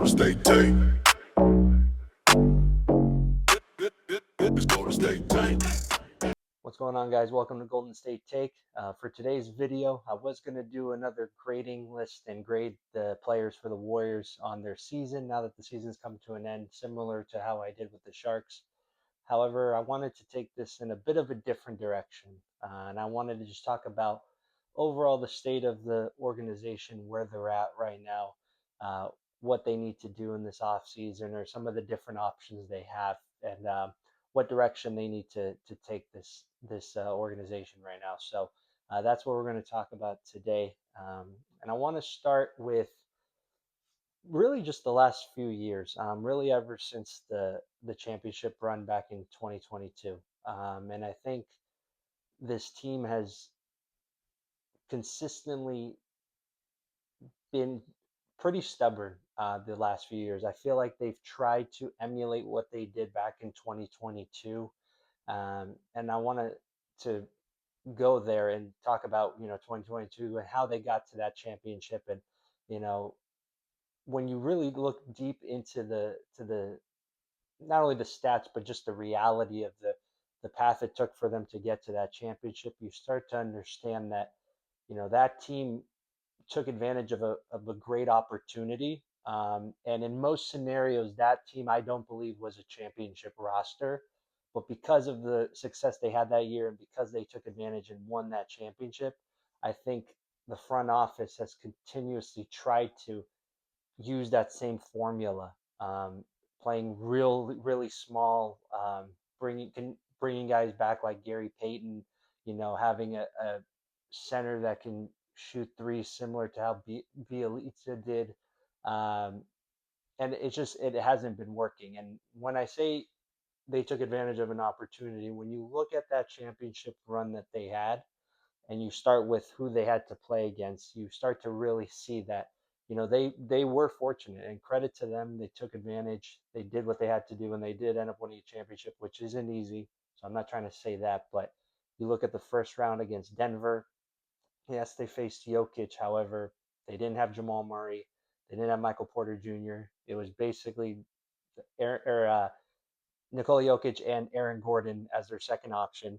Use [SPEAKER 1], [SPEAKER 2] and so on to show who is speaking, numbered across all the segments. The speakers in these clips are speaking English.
[SPEAKER 1] Golden State Take. It's Golden State Take.
[SPEAKER 2] What's going on, guys? Welcome to Golden State Take. For today's video, I was going to do another grading list and grade the players for the Warriors on their season now that the season's come to an end, similar to how I did with the Sharks. However, I wanted to take this in a bit of a different direction, and I wanted to just talk about overall the state of the organization, where they're at right now, uh, what they need to do in this offseason, or some of the different options they have, and what direction they need to take this organization right now. So that's what we're going to talk about today, and I want to start with really just the last few years, really ever since the championship run back in 2022. And I think this team has consistently been pretty stubborn the last few years. I feel like they've tried to emulate what they did back in 2022, and I want to go there and talk about 2022 and how they got to that championship. And you know when you really look deep into the not only the stats but just the reality of the path it took for them to get to that championship, you start to understand that that team took advantage of a great opportunity. And in most scenarios, that team, I don't believe, was a championship roster. But because of the success they had that year and because they took advantage and won that championship, I think the front office has continuously tried to use that same formula, playing really small, bringing guys back like Gary Payton, having a center that can shoot three, similar to how Bielitsa did, um, and it hasn't been working. And when I say they took advantage of an opportunity, when you look at that championship run that they had, and you start with who they had to play against, you start to really see that they were fortunate, and credit to them. They took advantage. They did what they had to do, and they did end up winning a championship, which isn't easy. So I'm not trying to say that, but you look at the first round against Denver. Yes, they faced Jokic. However, they didn't have Jamal Murray. They didn't have Michael Porter Jr. It was basically Nikola Jokic and Aaron Gordon as their second option.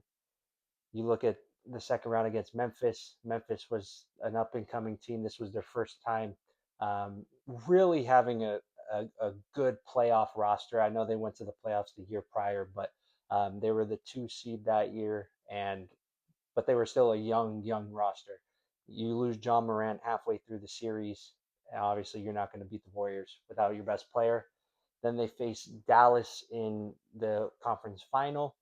[SPEAKER 2] You look at the second round against Memphis. Memphis was an up and coming team. This was their first time really having a good playoff roster. I know they went to the playoffs the year prior, but they were the 2 seed that year, but they were still a young roster. You lose John Morant halfway through the series. Obviously, you're not going to beat the Warriors without your best player. Then they face Dallas in the conference final.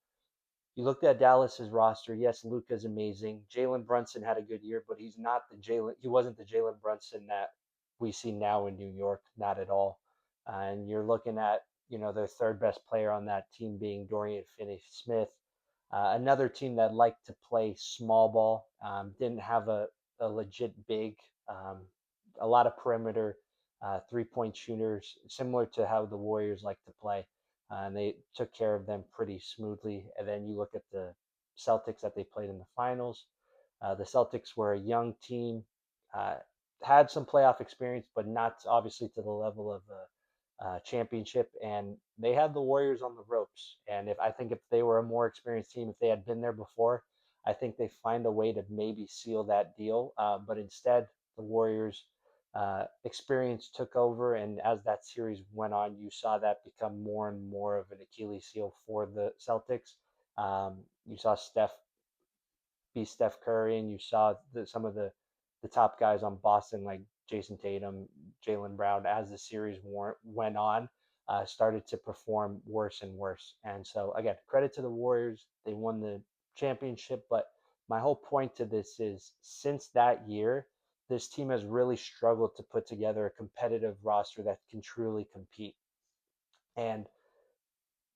[SPEAKER 2] You looked at Dallas's roster. Yes, Luka's amazing. Jalen Brunson had a good year, but he's not the Jalen. He wasn't the Jalen Brunson that we see now in New York. Not at all. And you're looking at their third best player on that team being Dorian Finney-Smith, another team that liked to play small ball. Didn't have a legit big. A lot of perimeter 3-point shooters, similar to how the Warriors like to play, and they took care of them pretty smoothly. And then you look at the Celtics that they played in the finals. The Celtics were a young team, uh, had some playoff experience, but not obviously to the level of a championship. And they had the Warriors on the ropes. And if they were a more experienced team, if they had been there before, I think they find a way to maybe seal that deal. But instead, the Warriors experience took over, and as that series went on, you saw that become more and more of an Achilles heel for the Celtics. You saw Steph be Steph Curry, and you saw some of the top guys on Boston like Jason Tatum, Jalen Brown, as the series went on, started to perform worse and worse. And so again, credit to the Warriors, they won the championship. But my whole point to this is, since that year, this team has really struggled to put together a competitive roster that can truly compete. And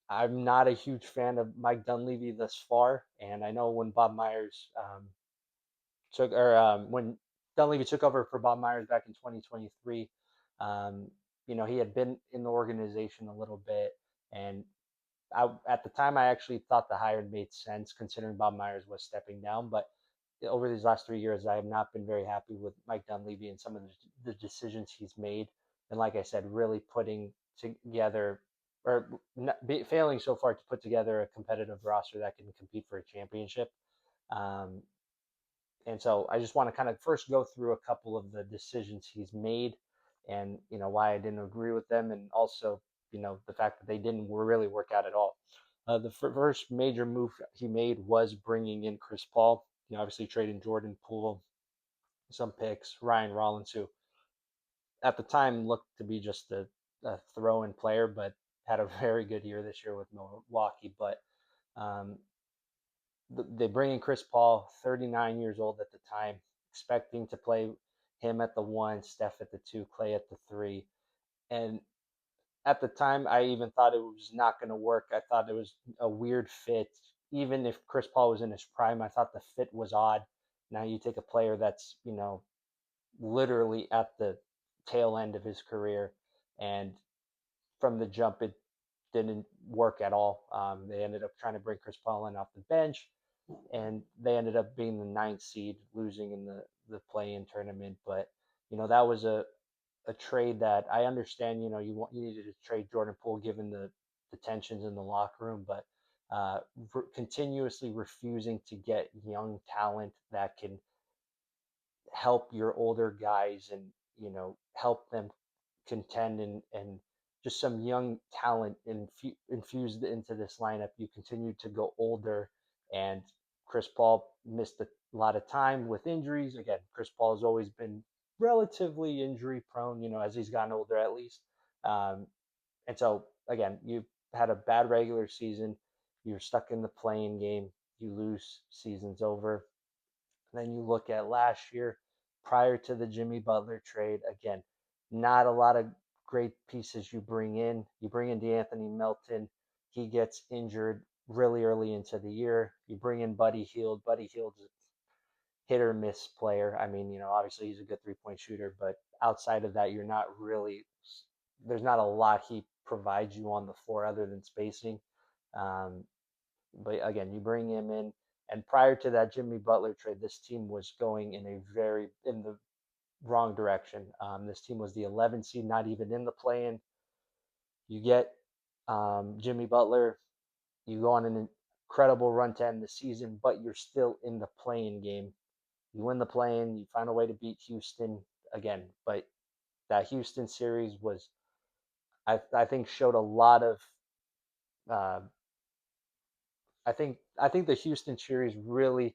[SPEAKER 2] I'm not a huge fan of Mike Dunleavy thus far. And I know when Bob Myers when Dunleavy took over for Bob Myers back in 2023, um, he had been in the organization a little bit, and at the time, I actually thought the hire made sense considering Bob Myers was stepping down. But over these last 3 years, I have not been very happy with Mike Dunleavy and some of the decisions he's made. and like I said, really putting together or failing so far to put together a competitive roster that can compete for a championship. Um, and so I just want to kind of first go through a couple of the decisions he's made and, why I didn't agree with them. And also, the fact that they didn't really work out at all. The first major move he made was bringing in Chris Paul, obviously trading Jordan Poole, some picks, Ryan Rollins, who at the time looked to be just a throw-in player, but had a very good year this year with Milwaukee. But um, they bring in Chris Paul, 39 years old at the time, expecting to play him at the one, Steph at the two, Clay at the three. And at the time, I even thought it was not going to work. I thought it was a weird fit. Even if Chris Paul was in his prime, I thought the fit was odd. Now you take a player that's, literally at the tail end of his career, and from the jump, it didn't work at all. They ended up trying to bring Chris Paul in off the bench, and they ended up being the ninth seed, losing in the play-in tournament. But that was a trade that I understand. You needed to trade Jordan Poole given the tensions in the locker room, but continuously refusing to get young talent that can help your older guys and help them contend and just some young talent infused into this lineup. You continue to go older, and Chris Paul missed a lot of time with injuries. Again, Chris Paul has always been relatively injury prone, as he's gotten older at least. Um, and so again, you had a bad regular season. You're stuck in the playing game. You lose, season's over. Then you look at last year, prior to the Jimmy Butler trade, again, not a lot of great pieces you bring in. You bring in DeAnthony Melton, he gets injured really early into the year. You bring in Buddy Hield. Buddy Hield's a hit or miss player. I mean, obviously he's a good 3-point shooter, but outside of that, you're not really, there's not a lot he provides you on the floor other than spacing. Um, but again, you bring him in, and prior to that Jimmy Butler trade, this team was going in the wrong direction. This team was the 11 seed, not even in the play-in. You get Jimmy Butler, you go on an incredible run to end the season, but you're still in the play-in game. You win the play-in, you find a way to beat Houston again, but that Houston series was, I think, showed a lot of. Uh, I think the Houston series really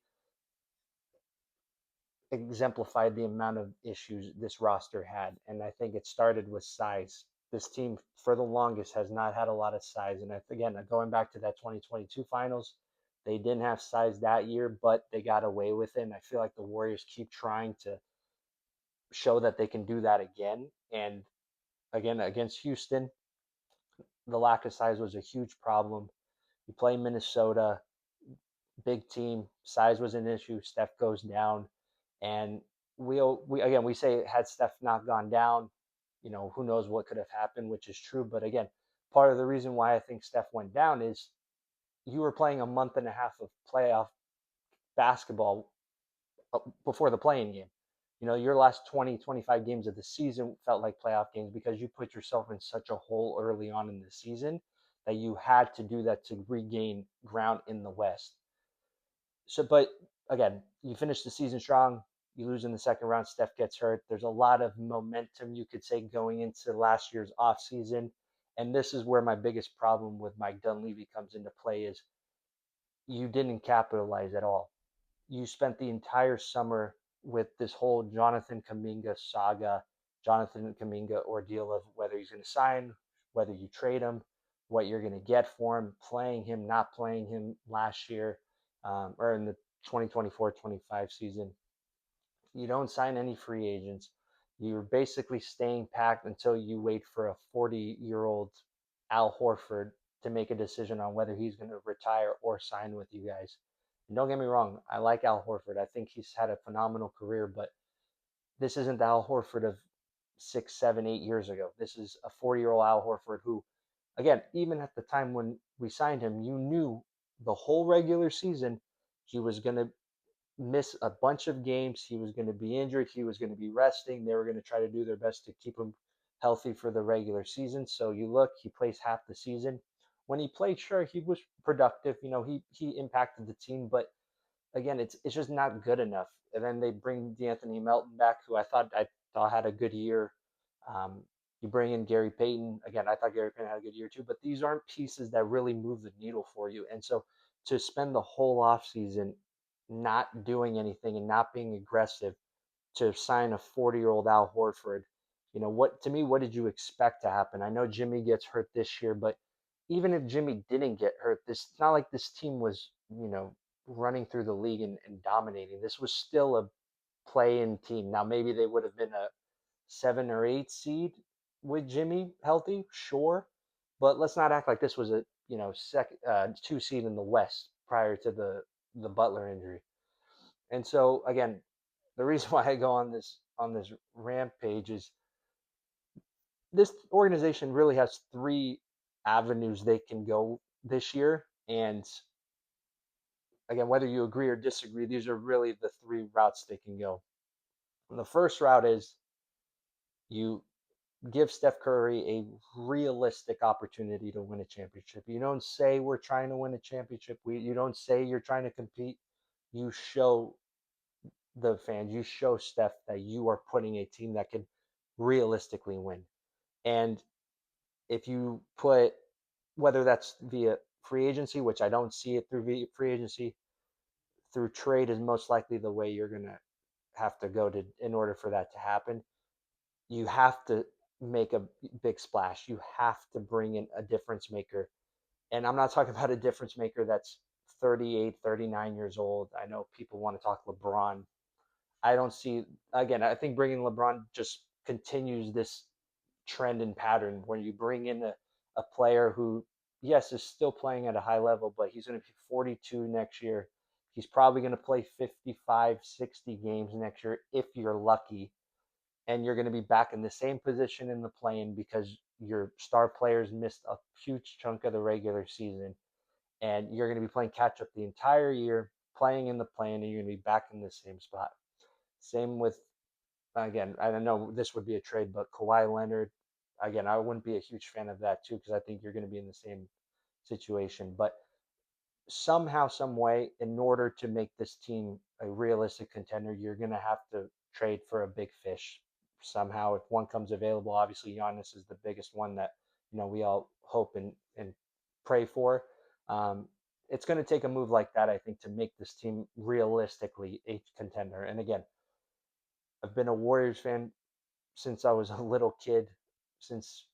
[SPEAKER 2] exemplified the amount of issues this roster had. And I think it started with size. This team, for the longest, has not had a lot of size. And again, going back to that 2022 finals, they didn't have size that year, but they got away with it. And I feel like the Warriors keep trying to show that they can do that again. And again, against Houston, the lack of size was a huge problem. You play Minnesota, big team, size was an issue. Steph goes down, and we say had Steph not gone down, who knows what could have happened, which is true. But again, part of the reason why I think Steph went down is you were playing a month and a half of playoff basketball before the playing game. Your last 20, 25 games of the season felt like playoff games because you put yourself in such a hole early on in the season that you had to do that to regain ground in the West. So, but again, you finish the season strong. You lose in the second round. Steph gets hurt. There's a lot of momentum, you could say, going into last year's offseason. And this is where my biggest problem with Mike Dunleavy comes into play is you didn't capitalize at all. You spent the entire summer with this whole Jonathan Kuminga saga, Jonathan Kuminga ordeal of whether he's going to sign, whether you trade him, what you're going to get for him, playing him, not playing him last year, or in the 2024-25 season. You don't sign any free agents. You're basically staying packed until you wait for a 40-year-old Al Horford to make a decision on whether he's going to retire or sign with you guys. And don't get me wrong, I like Al Horford. I think he's had a phenomenal career, but this isn't the Al Horford of 6, 7, 8 years ago. This is a 40-year-old Al Horford who, again, even at the time when we signed him, you knew the whole regular season he was going to miss a bunch of games. He was going to be injured. He was going to be resting. They were going to try to do their best to keep him healthy for the regular season. So you look, he plays half the season. When he played, sure, he was productive. He impacted the team, but again, it's just not good enough. And then they bring D'Anthony Melton back, who I thought had a good year. Um, you bring in Gary Payton again. I thought Gary Payton had a good year too. But these aren't pieces that really move the needle for you. And so to spend the whole offseason not doing anything and not being aggressive to sign a 40-year-old Al Horford, what did you expect to happen? I know Jimmy gets hurt this year, but even if Jimmy didn't get hurt, it's not like this team was, running through the league and dominating. This was still a play-in team. Now maybe they would have been a 7 or 8 seed with Jimmy healthy, sure, but let's not act like this was a second 2 seed in the West prior to the Butler injury. And so again, the reason why I go on this rampage is this organization really has three avenues they can go this year. And again, whether you agree or disagree, these are really the three routes they can go. And the first route is you give Steph Curry a realistic opportunity to win a championship. You don't say we're trying to win a championship. You don't say you're trying to compete. You show the fans, you show Steph that you are putting a team that can realistically win. And if you put, whether that's via free agency, which I don't see it through free agency, through trade is most likely the way you're going to have to go to in order for that to happen. You have to make a big splash. You have to bring in a difference maker. And I'm not talking about a difference maker that's 38, 39 years old. I know people want to talk LeBron. I don't see, again, I think bringing LeBron just continues this trend and pattern where you bring in a player who, yes, is still playing at a high level, but he's going to be 42 next year. He's probably going to play 55, 60 games next year if you're lucky. And you're going to be back in the same position in the play-in because your star players missed a huge chunk of the regular season. And you're going to be playing catch up the entire year, playing in the play-in, and you're going to be back in the same spot. Same with, again, I don't know this would be a trade, but Kawhi Leonard, again, I wouldn't be a huge fan of that too because I think you're going to be in the same situation. But somehow, some way, in order to make this team a realistic contender, you're going to have to trade for a big fish somehow. If one comes available, obviously Giannis is the biggest one that we all hope and pray for. Um, it's going to take a move like that, I think, to make this team realistically a contender. And again, I've been a Warriors fan since I was a little kid, since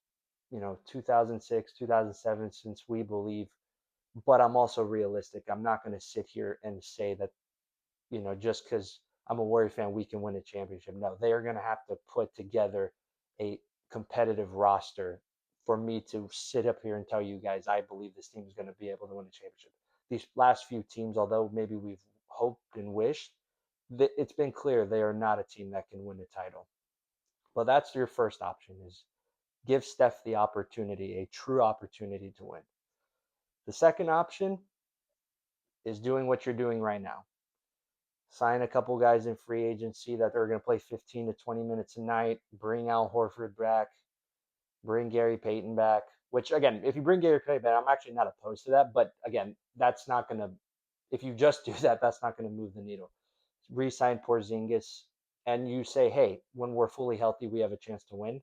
[SPEAKER 2] 2006, 2007, since we believe. But I'm also realistic. I'm not going to sit here and say that just because I'm a Warrior fan, we can win a championship. No, they are going to have to put together a competitive roster for me to sit up here and tell you guys I believe this team is going to be able to win a championship. These last few teams, although maybe we've hoped and wished, it's been clear they are not a team that can win a title. Well, that's your first option is give Steph the opportunity, a true opportunity to win. The second option is doing what you're doing right now. Sign a couple guys in free agency that they're going to play 15 to 20 minutes a night, bring Al Horford back, bring Gary Payton back, which again, if you bring Gary Payton back, I'm actually not opposed to that. But again, that's not going to, if you just do that, that's not going to move the needle. Resign Porzingis and you say, hey, when we're fully healthy, we have a chance to win.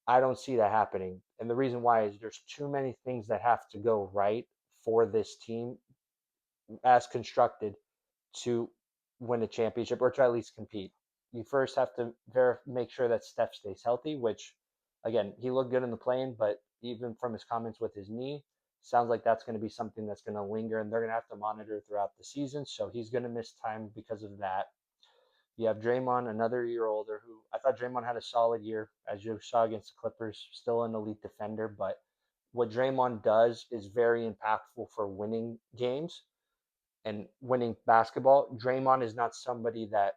[SPEAKER 2] I don't see that happening. And the reason why is there's too many things that have to go right for this team as constructed to win a championship or to at least compete. You first have to make sure that Steph stays healthy, which, again, he looked good in the plane, but even from his comments with his knee, sounds like that's going to be something that's going to linger and they're going to have to monitor throughout the season. So he's going to miss time because of that. You have Draymond, another year older, who I thought Draymond had a solid year, as you saw against the Clippers, still an elite defender. But what Draymond does is very impactful for winning games and winning basketball. Draymond is not somebody that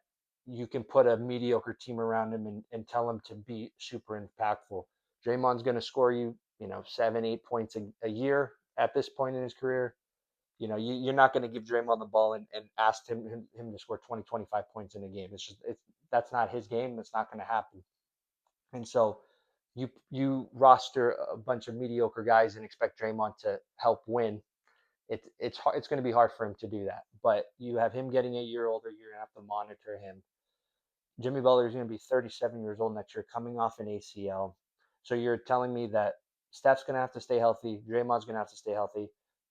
[SPEAKER 2] you can put a mediocre team around him and tell him to be super impactful. Draymond's going to score you, 7, 8 points a year at this point in his career. You're not going to give Draymond the ball and ask him to score 20, 25 points in a game. That's not his game. That's not going to happen. And so you roster a bunch of mediocre guys and expect Draymond to help win. It's going to be hard for him to do that. But you have him getting a year older. You're going to have to monitor him. Jimmy Butler is going to be 37 years old next year, coming off an ACL. So you're telling me that Steph's going to have to stay healthy. Draymond's going to have to stay healthy.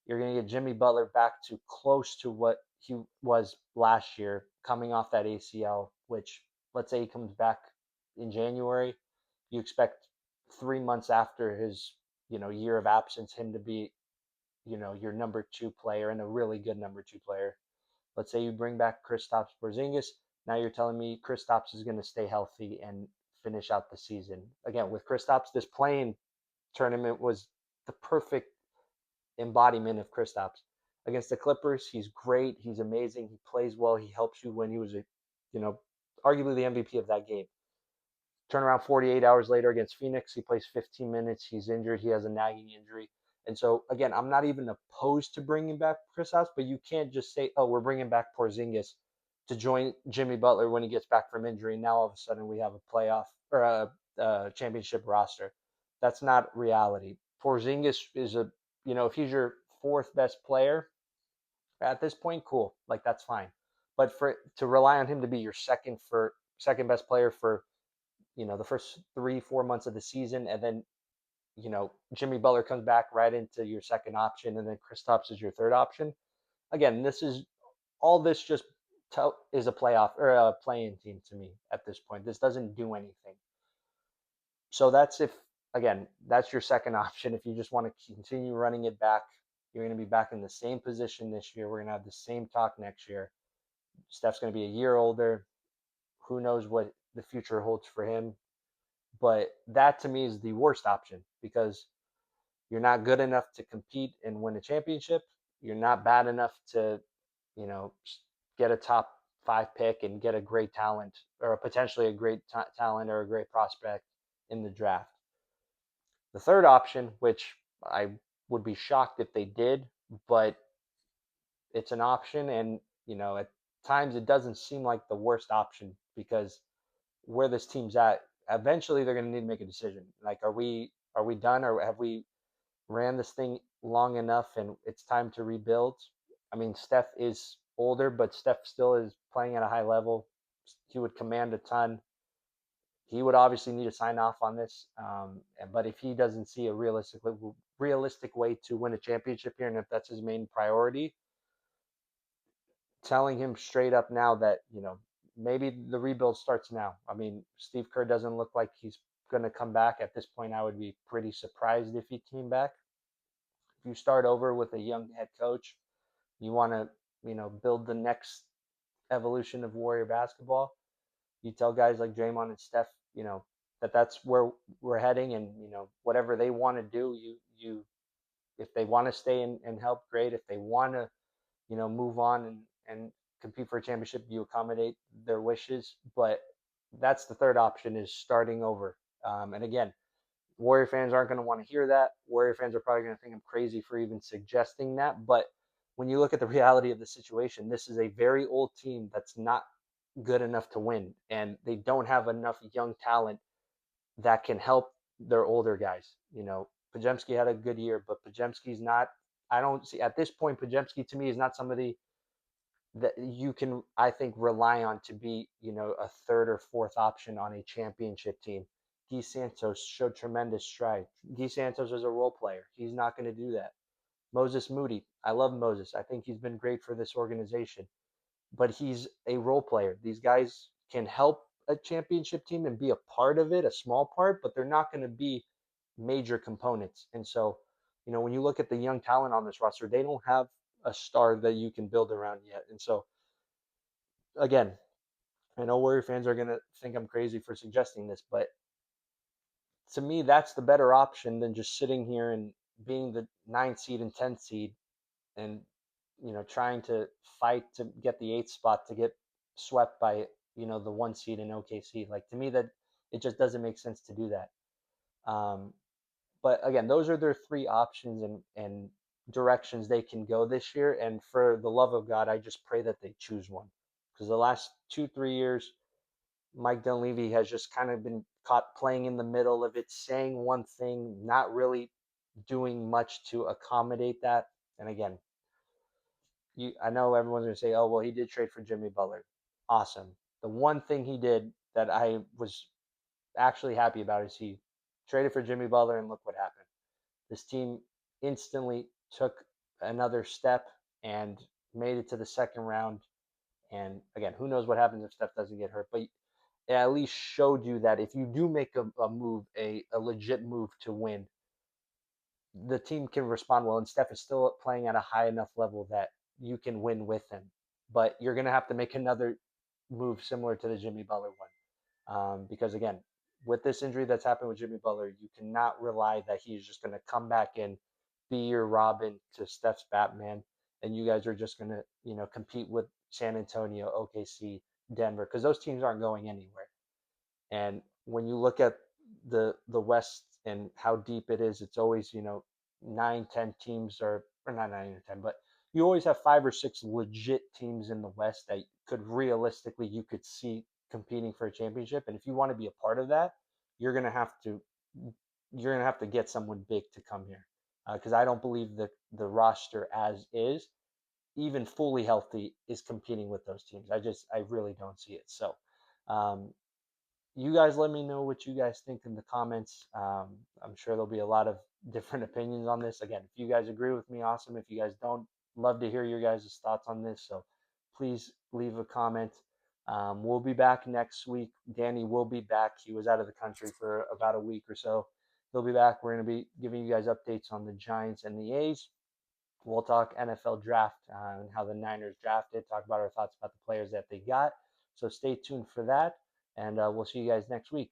[SPEAKER 2] You're going to get Jimmy Butler back to close to what he was last year, coming off that ACL, which let's say he comes back in January. You expect 3 months after his, year of absence, him to be, your number two player and a really good number two player. Let's say you bring back Kristaps Porzingis. Now you're telling me Kristaps is going to stay healthy and finish out the season. Again, with Kristaps, this playing tournament was the perfect embodiment of Kristaps. Against the Clippers, he's great. He's amazing. He plays well. He helps you when he was, you know, arguably the MVP of that game. Turn around 48 hours later against Phoenix, he plays 15 minutes. He's injured. He has a nagging injury. And so, again, I'm not even opposed to bringing back Kristaps, but you can't just say, oh, we're bringing back Porzingis to join Jimmy Butler when he gets back from injury. Now all of a sudden we have a playoff or a championship roster. That's not reality. Porzingis is if he's your fourth best player at this point, cool. Like that's fine. But to rely on him to be your second best player for the first 3-4 months of the season, and then Jimmy Butler comes back right into your second option, and then Kristaps is your third option. Again, this just is a playoff or a playing team to me at this point. This doesn't do anything. So that's your second option. If you just want to continue running it back, you're going to be back in the same position this year. We're going to have the same talk next year. Steph's going to be a year older. Who knows what the future holds for him? But that to me is the worst option because you're not good enough to compete and win a championship. You're not bad enough to, you know, get a top 5 pick and get a great talent or potentially a great talent or a great prospect in the draft. The third option, which I would be shocked if they did, but it's an option, and at times it doesn't seem like the worst option because where this team's at, eventually they're going to need to make a decision. Like, are we done, or have we ran this thing long enough and it's time to rebuild? I mean, Steph is older, but Steph still is playing at a high level. He would command a ton. He would obviously need to sign off on this. But if he doesn't see a realistic way to win a championship here, and if that's his main priority, telling him straight up now that maybe the rebuild starts now. I mean, Steve Kerr doesn't look like he's going to come back at this point. I would be pretty surprised if he came back. If you start over with a young head coach, you want to build the next evolution of Warrior basketball. You tell guys like Draymond and Steph, that's where we're heading, and whatever they want to do, you if they want to stay and help, great. If they want to move on and compete for a championship, you accommodate their wishes. But that's the third option, is starting over. And again, Warrior fans aren't going to want to hear that. Warrior fans are probably going to think I'm crazy for even suggesting that. But when you look at the reality of the situation, this is a very old team that's not good enough to win, and they don't have enough young talent that can help their older guys. Pajemski had a good year, but Pajemski's not. I don't see at this point. Pajemski to me is not somebody that you can, I think, rely on to be, a third or fourth option on a championship team. Guy Santos showed tremendous stride. Guy Santos is a role player. He's not going to do that. Moses Moody, I love Moses. I think he's been great for this organization, but he's a role player. These guys can help a championship team and be a part of it, a small part, but they're not going to be major components. And so, when you look at the young talent on this roster, they don't have a star that you can build around yet. And so, again, I know Warrior fans are going to think I'm crazy for suggesting this, but to me, that's the better option than just sitting here and being the 9th seed and 10th seed and, trying to fight to get the 8th spot to get swept by, the 1 seed in OKC. Like, to me, that it just doesn't make sense to do that. But again, those are their three options and directions they can go this year. And for the love of God, I just pray that they choose one, because the last 2-3 years, Mike Dunleavy has just kind of been caught playing in the middle of it, saying one thing, not really doing much to accommodate that. And again, I know everyone's going to say, oh, well, he did trade for Jimmy Butler. Awesome. The one thing he did that I was actually happy about is he traded for Jimmy Butler, and look what happened. This team instantly took another step and made it to the second round. And again, who knows what happens if Steph doesn't get hurt, but it at least showed you that if you do make a move, a legit move to win, the team can respond well. And Steph is still playing at a high enough level that you can win with him. But you're going to have to make another move similar to the Jimmy Butler one. Because again, with this injury that's happened with Jimmy Butler, you cannot rely that he's just going to come back and be your Robin to Steph's Batman, and you guys are just going to compete with San Antonio, OKC, Denver, because those teams aren't going anywhere. And when you look at the West and how deep it is, it's always 9, 10 teams, or not 9 or 10, but you always have 5 or 6 legit teams in the West that could realistically you could see competing for a championship. And if you want to be a part of that, you're gonna have to you're gonna have to get someone big to come here, because I don't believe the roster as is, even fully healthy, is competing with those teams. I really don't see it. So um, you guys let me know what you guys think in the comments. I'm sure there'll be a lot of different opinions on this. Again, if you guys agree with me, awesome. If you guys don't, love to hear your guys' thoughts on this. So please leave a comment. We'll be back next week. Danny will be back. He was out of the country for about a week or so. He'll be back. We're going to be giving you guys updates on the Giants and the A's. We'll talk NFL draft and how the Niners drafted, talk about our thoughts about the players that they got. So stay tuned for that, and we'll see you guys next week.